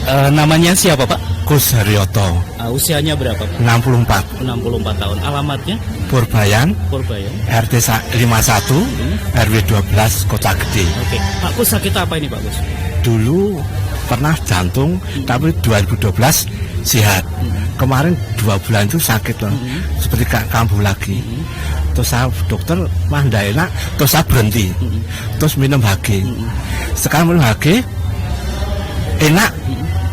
Namanya siapa Pak? Gus Haryoto. Usianya berapa Pak? 64. 64 tahun. Alamatnya? Purbayan. Purbayan. RT 51, RW 12, Kota Gede. Oke. Pak Gus sakit apa ini Pak Gus? Dulu pernah jantung, tapi 2012 sehat. Kemarin 2 bulan itu sakit loh, seperti kambuh lagi. Terus saya dokter mah ndak enak, terus saya berhenti. Terus minum HG. Sekarang minum HG enak.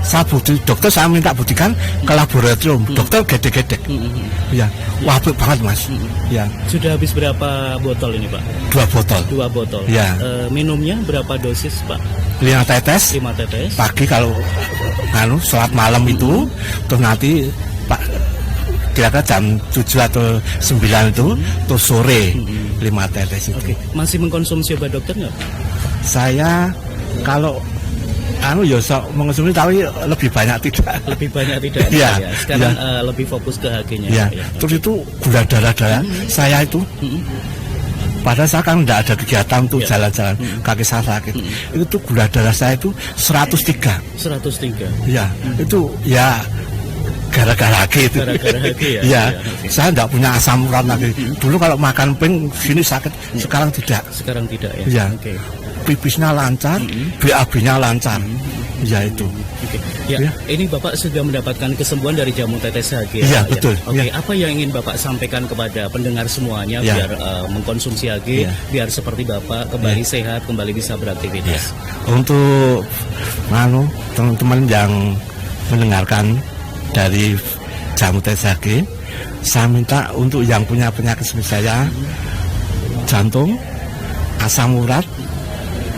Saya dokter saya minta buktikan ke laboratorium. Dokter gede-gede. Ya, wah apik banget Mas. Ya. Sudah habis berapa botol ini Pak? 2 botol. 2 botol. Ya. Minumnya berapa dosis Pak? 5 tetes. 5 tetes. Pagi kalau sholat malam itu, terus nanti Pak kira-kira jam 7 atau 9 itu, terus sore 5 tetes itu. Oke. Masih mengkonsumsi obat dokter nggak? Saya kalau mengonsumsi tapi lebih banyak tidak. Lebih banyak tidak. Ya. Sekarang lebih fokus ke HG-nya. Ya. Terus itu gula darah saya itu. Padahal saya kan tidak ada kegiatan untuk jalan-jalan, kaki saya sakit. Itu gula darah saya itu 103. 103. Ya, itu ya gara-gara HG itu. Gara-gara HG ya. Ya, saya tidak punya asam urat lagi. Dulu kalau makan ping sini sakit, sekarang tidak. Sekarang tidak ya. Ya. Oke. Pipisnya lancar, BAB-nya lancar. Ya itu. Oke. Ya, ini Bapak sudah mendapatkan kesembuhan dari jamu tetes HG. Iya, betul. Oke, apa yang ingin Bapak sampaikan kepada pendengar semuanya biar mengkonsumsi HG, biar seperti Bapak kembali sehat, kembali bisa beraktivitas. Untuk teman-teman yang mendengarkan dari jamu tetes HG, saya minta untuk yang punya penyakit seperti saya, jantung, asam urat,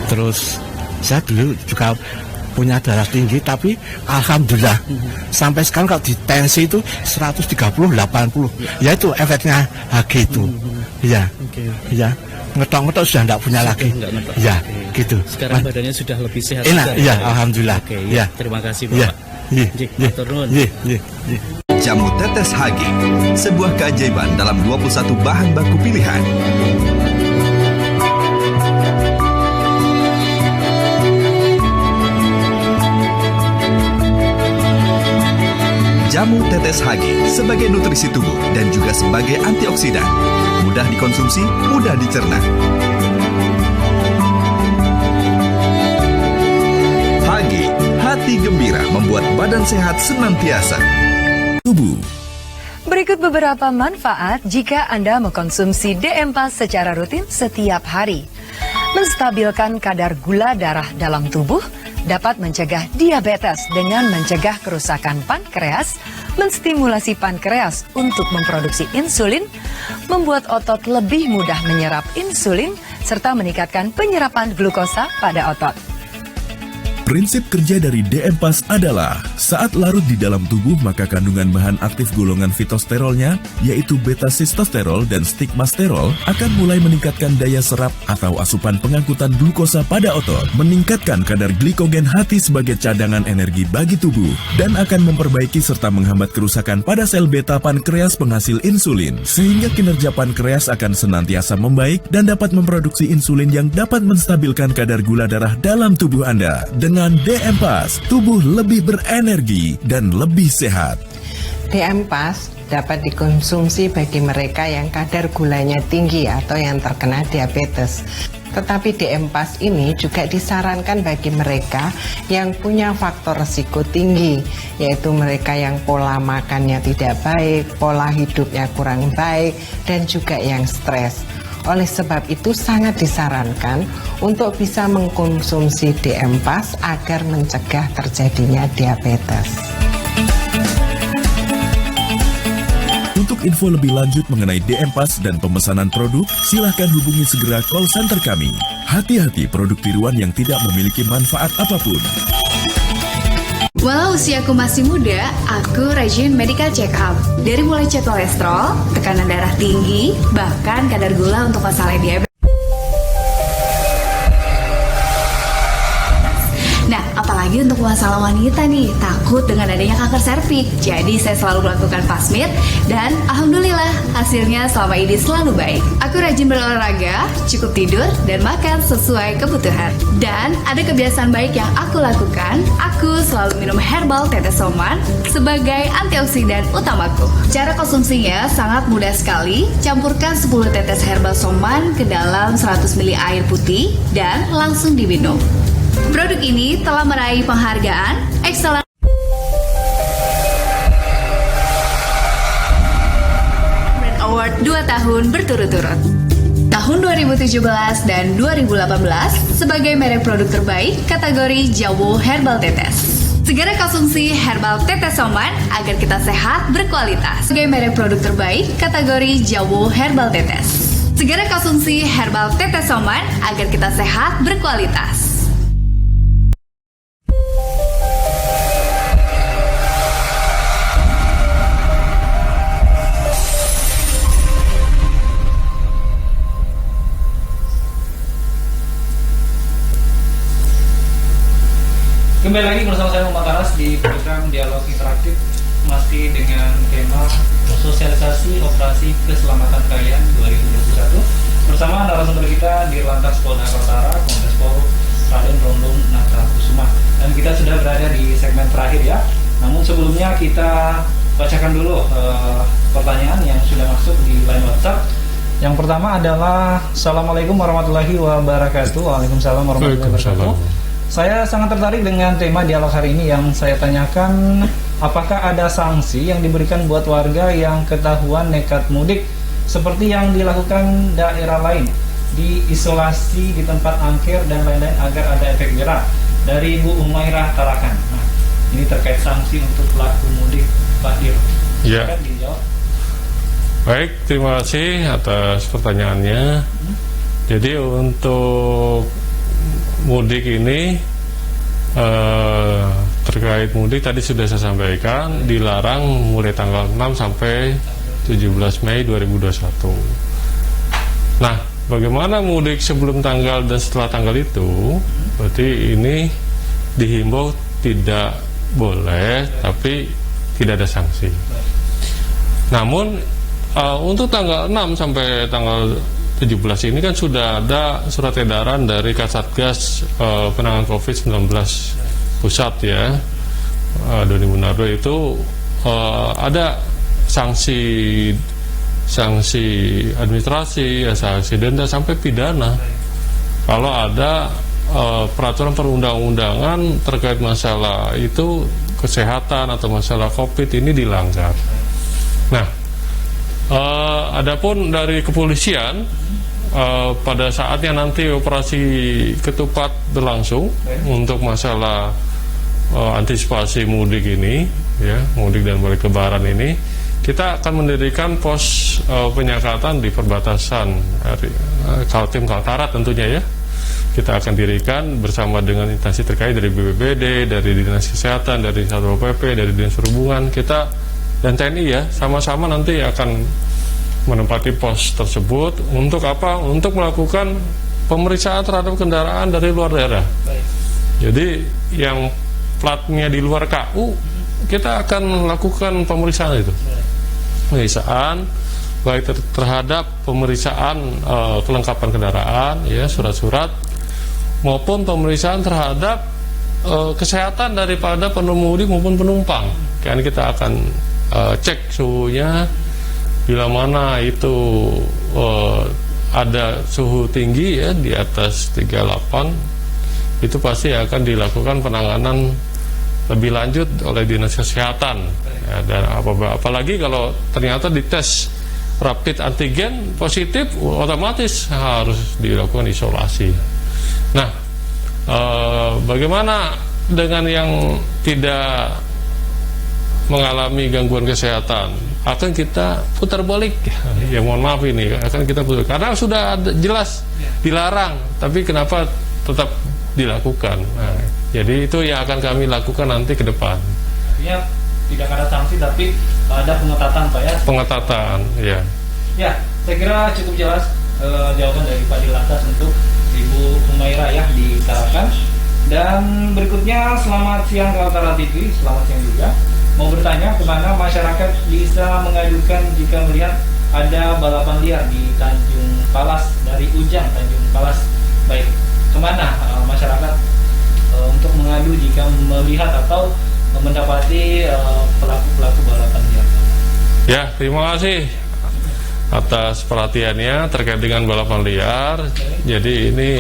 terus saya dulu juga punya darah tinggi, tapi alhamdulillah sampai sekarang kalau di tensi itu 130/80, ya itu efeknya HG itu. Ya, ya ngetok-ngetok sudah tidak punya lagi. Ya, gitu. Sekarang badannya sudah lebih sehat. Enak, ya alhamdulillah. Oke, ya. Terima kasih Bapak. Jamu tetes HG, sebuah keajaiban dalam 21 bahan baku pilihan. Jamu tetes HG sebagai nutrisi tubuh dan juga sebagai antioksidan. Mudah dikonsumsi, mudah dicerna. HG, hati gembira membuat badan sehat senantiasa. Tubuh. Berikut beberapa manfaat jika Anda mengkonsumsi DM-PAS secara rutin setiap hari. Menstabilkan kadar gula darah dalam tubuh, dapat mencegah diabetes dengan mencegah kerusakan pankreas, menstimulasi pankreas untuk memproduksi insulin, membuat otot lebih mudah menyerap insulin, serta meningkatkan penyerapan glukosa pada otot. Prinsip kerja dari DM Pas adalah saat larut di dalam tubuh maka kandungan bahan aktif golongan fitosterolnya yaitu beta-sistosterol dan stigmasterol akan mulai meningkatkan daya serap atau asupan pengangkutan glukosa pada otot, meningkatkan kadar glikogen hati sebagai cadangan energi bagi tubuh, dan akan memperbaiki serta menghambat kerusakan pada sel beta pankreas penghasil insulin, sehingga kinerja pankreas akan senantiasa membaik dan dapat memproduksi insulin yang dapat menstabilkan kadar gula darah dalam tubuh Anda. Dengan DM Pas, tubuh lebih berenergi dan lebih sehat. DM Pas dapat dikonsumsi bagi mereka yang kadar gulanya tinggi atau yang terkena diabetes. Tetapi DM Pas ini juga disarankan bagi mereka yang punya faktor risiko tinggi, yaitu mereka yang pola makannya tidak baik, pola hidupnya kurang baik, dan juga yang stres. Oleh sebab itu sangat disarankan untuk bisa mengkonsumsi DM Pas agar mencegah terjadinya diabetes. Untuk info lebih lanjut mengenai DM Pas dan pemesanan produk, silahkan hubungi segera call center kami. Hati-hati produk tiruan yang tidak memiliki manfaat apapun. Walau usiaku masih muda, aku rajin medical check up. Dari mulai cek kolesterol, tekanan darah tinggi, bahkan kadar gula untuk masalah diabetes. Nah, apalagi untuk masalah wanita nih, takut dengan adanya kanker serviks. Jadi saya selalu melakukan Pasmir dan alhamdulillah hasilnya selama ini selalu baik. Aku rajin berolahraga, cukup tidur, dan makan sesuai kebutuhan. Dan ada kebiasaan baik yang aku lakukan, aku selalu minum herbal tetesoman sebagai antioksidan utamaku. Cara konsumsinya sangat mudah sekali. Campurkan 10 tetes herbal soman ke dalam 100 ml air putih dan langsung diminum. Produk ini telah meraih penghargaan Excellent Brand Award 2 tahun berturut-turut. Tahun 2017 dan 2018 sebagai merek produk terbaik kategori Jawo Herbal Tetes. Segera konsumsi Herbal Tetes Soman agar kita sehat berkualitas. Sebagai merek produk terbaik kategori Jawo Herbal Tetes. Segera konsumsi Herbal Tetes Soman agar kita sehat berkualitas. Kembali lagi bersama saya Muhammad Aras di program Dialog Interaktif, masih dengan tema sosialisasi operasi keselamatan karyan 2021 bersama narasumber kita di Lantas Polda Kaltara, Kombes Pol Raden Rondong Natakusuma. Dan kita sudah berada di segmen terakhir ya. Namun sebelumnya kita bacakan dulu pertanyaan yang sudah masuk di line WhatsApp. Yang pertama adalah Assalamualaikum warahmatullahi wabarakatuh. Waalaikumsalam warahmatullahi wabarakatuh. Saya sangat tertarik dengan tema dialog hari ini. Yang saya tanyakan, apakah ada sanksi yang diberikan buat warga yang ketahuan nekat mudik seperti yang dilakukan daerah lain, diisolasi di tempat angker dan lain-lain agar ada efek jerah? Dari Bu Umairah Tarakan. Nah, ini terkait sanksi untuk pelaku mudik, Pak Dir. Ya. Silakan dijawab. Baik, terima kasih atas pertanyaannya. Jadi untuk mudik ini terkait mudik tadi sudah saya sampaikan dilarang mulai tanggal 6 sampai 17 Mei 2021. Nah, bagaimana mudik sebelum tanggal dan setelah tanggal itu? Berarti ini dihimbau tidak boleh, tapi tidak ada sanksi. Namun untuk tanggal 6 sampai tanggal 17 ini kan sudah ada surat edaran dari Kasatgas penanganan COVID-19 pusat ya, Doni Munardo, itu ada sanksi administrasi, sanksi denda sampai pidana kalau ada peraturan perundang-undangan terkait masalah itu kesehatan atau masalah COVID ini dilanggar. Nah, adapun dari kepolisian pada saatnya nanti operasi ketupat berlangsung untuk masalah antisipasi mudik ini ya, mudik dan balik lebaran ini, kita akan mendirikan pos penyekatan di perbatasan tim Kaltara tentunya ya. kita akan dirikan bersama dengan instansi terkait dari BPBD, dari Dinas Kesehatan, dari Satpol PP, dari Dinas Perhubungan, kita dan TNI ya sama-sama nanti akan menempati pos tersebut untuk apa? Untuk melakukan pemeriksaan terhadap kendaraan dari luar daerah. Baik. Jadi yang platnya di luar KU kita akan lakukan pemeriksaan itu. Pemeriksaan baik terhadap pemeriksaan kelengkapan kendaraan, ya surat-surat, maupun pemeriksaan terhadap kesehatan daripada pengemudi maupun penumpang. Kan kita akan cek suhunya, bila mana itu ada suhu tinggi ya di atas 38, itu pasti akan dilakukan penanganan lebih lanjut oleh Dinas Kesehatan ya, dan apalagi kalau ternyata dites rapid antigen positif, otomatis harus dilakukan isolasi. Nah, bagaimana dengan yang tidak mengalami gangguan kesehatan? Akan kita putar balik. Ya mohon maaf ini, akan kita putar, karena sudah ada, jelas dilarang, tapi kenapa tetap dilakukan? Nah, jadi itu yang akan kami lakukan nanti ke depan. Artinya tidak ada sanksi, tapi ada pengetatan Pak ya? Pengetatan, ya. Ya, saya kira cukup jelas jawaban dari Pak Dilantas untuk Ibu Humaira ya di Tarakan. Dan berikutnya, selamat siang Kaltara TV, selamat siang juga. Mau bertanya kemana masyarakat bisa mengadukan jika melihat ada balapan liar di Tanjung Palas, dari Ujang Tanjung Palas. Baik, kemana masyarakat untuk mengadu jika melihat atau mendapati pelaku-pelaku balapan liar? Ya, terima kasih atas perhatiannya terkait dengan balapan liar. Jadi ini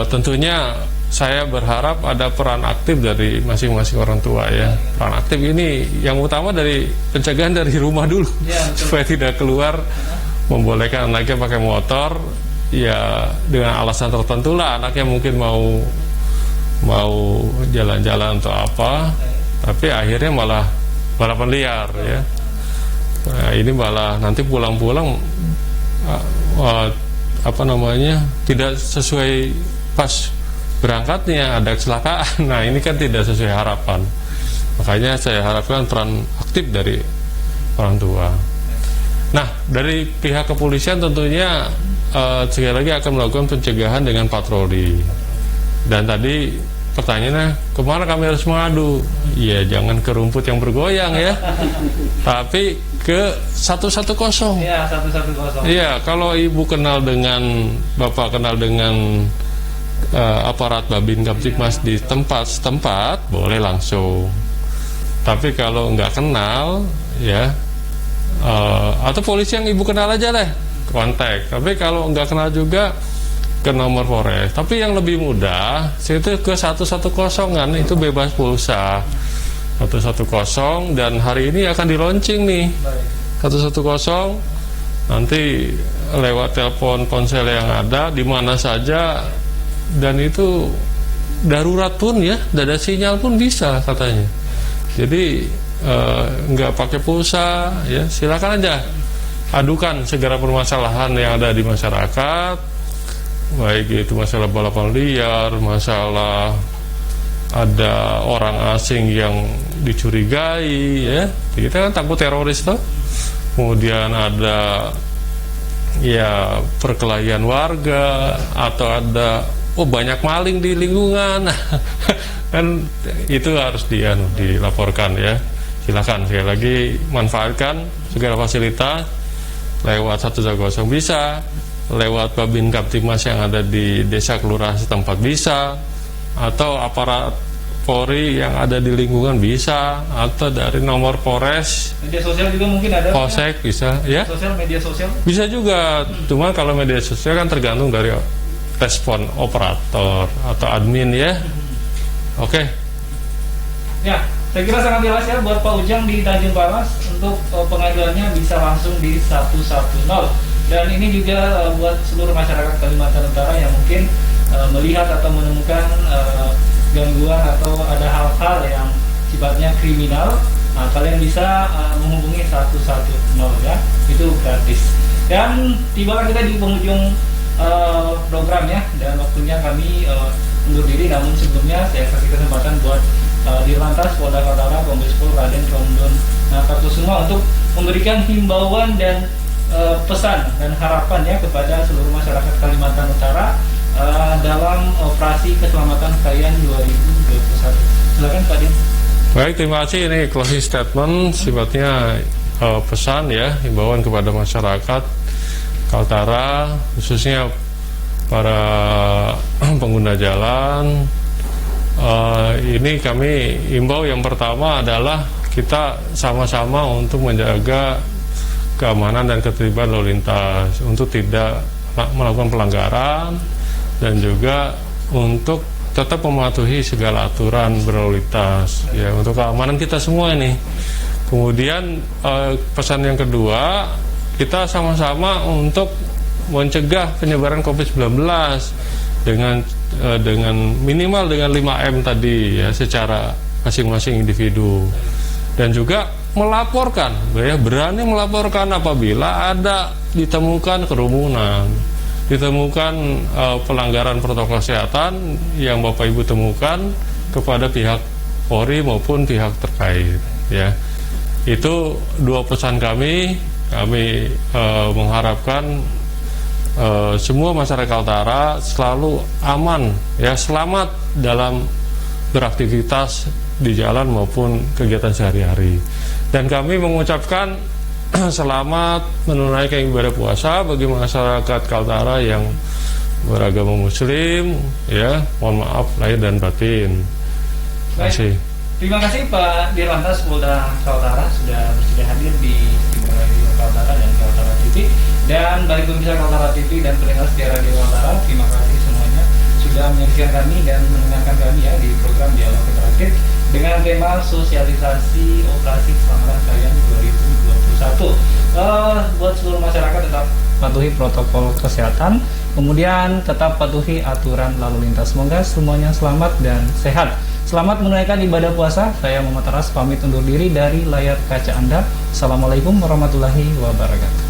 tentunya saya berharap ada peran aktif dari masing-masing orang tua ya. Peran aktif ini yang utama dari pencegahan dari rumah dulu ya, supaya tidak keluar, membolehkan anaknya pakai motor ya dengan alasan tertentu lah, anaknya mungkin mau jalan-jalan atau apa, tapi akhirnya malah balapan liar ya. Nah, ini malah nanti pulang-pulang tidak sesuai pas berangkatnya, ada kecelakaan. Nah, ini kan tidak sesuai harapan. Makanya saya harapkan peran aktif dari orang tua. Nah, dari pihak kepolisian tentunya sekali lagi akan melakukan pencegahan dengan patroli. Dan tadi pertanyaannya, kemana kami harus mengadu? Ya, jangan ke rumput yang bergoyang ya, tapi ke 110. Ya, 110. Iya, kalau ibu kenal dengan, bapak kenal dengan aparat Babin Kamtibmas di tempat setempat, boleh langsung. Tapi kalau nggak kenal ya, atau polisi yang ibu kenal aja deh, kontak. Tapi kalau nggak kenal juga, ke nomor Polres. Tapi yang lebih mudah itu ke 110-an, itu bebas pulsa 110. Dan hari ini akan di launching nih 110, nanti lewat telepon ponsel yang ada di mana saja, dan itu darurat pun ya, dada sinyal pun bisa katanya. Jadi nggak pakai pulsa ya, silakan aja adukan segala permasalahan yang ada di masyarakat, baik itu masalah balapan liar, masalah ada orang asing yang dicurigai ya, kita kan takut teroris toh. Kemudian ada ya perkelahian warga, atau ada banyak maling di lingkungan kan itu harus dilaporkan ya. Silakan sekali lagi manfaatkan segala fasilitas lewat 110 bisa, lewat Babin Kamtibmas yang ada di desa kelurahan setempat bisa, atau aparat Polri yang ada di lingkungan bisa, atau dari nomor Polres. Media sosial juga mungkin ada. Polsek bisa ya. Media sosial bisa juga. Cuma kalau media sosial kan tergantung dari respon operator atau admin ya. Oke. Ya, saya kira sangat jelas ya buat Pak Ujang di Tanjung Palas, untuk pengaduannya bisa langsung di 110. Dan ini juga buat seluruh masyarakat Kalimantan Utara yang mungkin melihat atau menemukan gangguan atau ada hal-hal yang sifatnya kriminal, kalian bisa menghubungi 110 ya, itu gratis. Dan tibalah kita di penghujung program ya, dan waktunya kami undur diri. Namun sebelumnya saya kasih kesempatan buat Dirlantas Polda Kaltara Kombes Pol Raden Romdon Kartosusuma untuk memberikan himbauan dan pesan dan harapan ya kepada seluruh masyarakat Kalimantan Utara dalam operasi keselamatan Kayan 2021. Silakan Pak Din. Baik, terima kasih. Ini closing statement, sifatnya pesan ya, himbauan kepada masyarakat Kaltara, khususnya para pengguna jalan. Ini kami himbau, yang pertama adalah kita sama-sama untuk menjaga keamanan dan ketertiban lalu lintas, untuk tidak melakukan pelanggaran, dan juga untuk tetap mematuhi segala aturan berlalu lintas ya, untuk keamanan kita semua ini. Kemudian pesan yang kedua, kita sama-sama untuk mencegah penyebaran COVID-19 dengan minimal dengan 5M tadi ya, secara masing-masing individu, dan juga melaporkan ya, berani melaporkan apabila ada ditemukan kerumunan, ditemukan pelanggaran protokol kesehatan yang Bapak Ibu temukan kepada pihak Polri maupun pihak terkait ya. Itu dua pesan kami. Kami mengharapkan semua masyarakat Kaltara selalu aman ya, selamat dalam beraktivitas di jalan maupun kegiatan sehari-hari. Dan kami mengucapkan selamat menunaikan ibadah puasa bagi masyarakat Kaltara yang beragama Muslim ya. Mohon maaf lahir dan batin. Terima kasih. Terima kasih Pak Dirlantas Polda Kaltara sudah bersedia hadir di Radio Kaltara dan Kaltara TV. Dan bagi pemirsa Kaltara TV dan pendengar setia Radio Kaltara, terima kasih semuanya sudah menyaksikan kami dan mendengarkan kami ya di program Dialog Interaktif dengan tema sosialisasi operasi keselamatan Kayan 2021. Buat seluruh masyarakat tetap patuhi protokol kesehatan, kemudian tetap patuhi aturan lalu lintas. Semoga semuanya selamat dan sehat. Selamat menunaikan ibadah puasa. Saya Muhammad Taras pamit undur diri dari layar kaca Anda. Assalamualaikum warahmatullahi wabarakatuh.